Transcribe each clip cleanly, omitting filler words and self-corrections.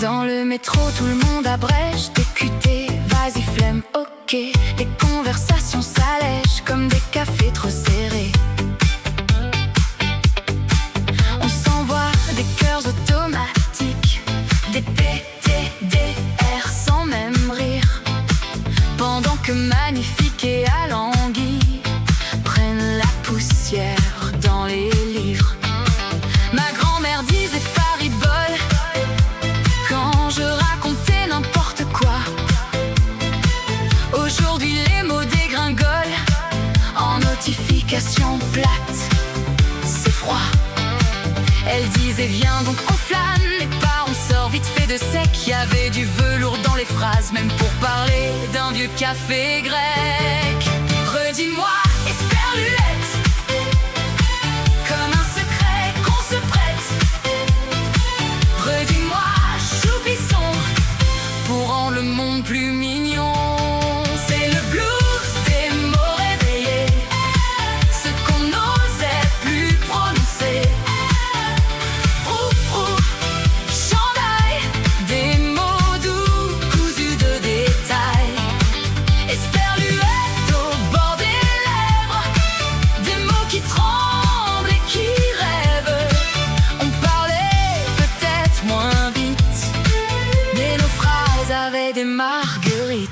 Dans le métro, tout le monde abrège, TQT, vas-y flemme, ok. Les conversations s'allègent comme des cafés trop serrés. On s'envoie des cœurs automatiques, des PTDR sans même rire. Pendant que Magnifique et Alangui prennent la poussière dans les livres. Ma grand-mère disait faribole quand je racontais n'importe quoi. Aujourd'hui les mots dégringolent en notification plate. C'est froid. Elle disait viens donc on flâne, mais pas on sort vite fait de sec. Y avait du velours dans les phrases, même pour parler d'un vieux café grec. Redis-moi, esperluette, comme un secret qu'on se prête. Redis-moi, choupisson, pour rendre le monde plus mignon. C'est le blues des mots réveillés, ce qu'on n'osait plus prononcer. Frou frou, chandail, des mots doux cousus de détails. Esperluette au bord des lèvres, des mots qui tremblent et qui rêvent. On parlait peut-être moins vite, mais nos phrases avaient des marguerites.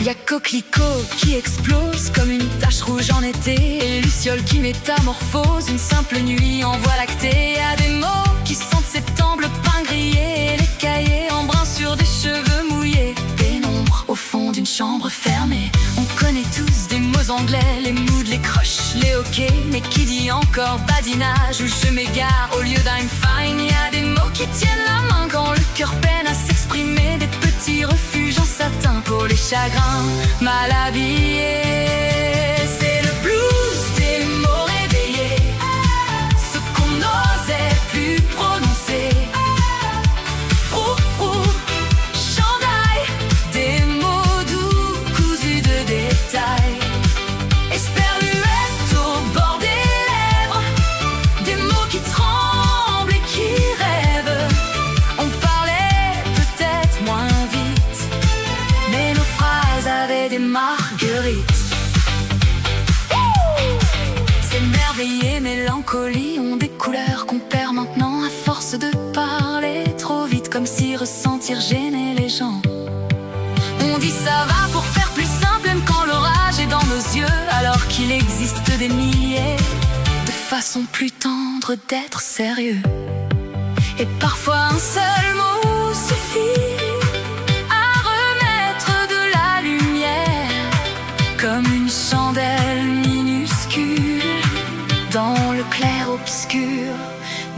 Y'a Coquelicot qui explose comme une tache rouge en été, et Luciole qui métamorphose une simple nuit en voie lactée. Y'a des mots qui sentent septembre, le pain grillé et les cahiers en brun sur des cheveux mouillés. Pénombre au fond d'une chambre fermée. On connaît tous des mots anglais, les moods, les crushs, les hockey. Mais qui dit encore badinage ou je m'égare au lieu d'I'm fine? Y'a des mots qui tiennent la main quand le cœur peine à s'exprimer, des petits refuges en satin pour les chagrins mal habillés. C'est le blues des mots réveillés, ce qu'on n'osait plus prononcer. Frou frou, chandail, des mots doux cousus de détails. Esperluette au bord des lèvres, des mots qui tremblent et qui rêvent. On parlait peut-être moins vite, mais nos phrases avaient des marguerites. S'émerveiller, mélancolie ont des couleurs qu'on perd maintenant à force de parler trop vite, comme si ressentir gênait les gens. On dit ça va pour faire plus simple, même quand l'orage est dans nos yeux, alors qu'il existe des milliers de façons plus tendres d'être sérieux. Et parfois un seul mot suffit à remettre de la lumière, comme une chandelle minuscule dans le clair-obscur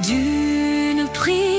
d'une prière.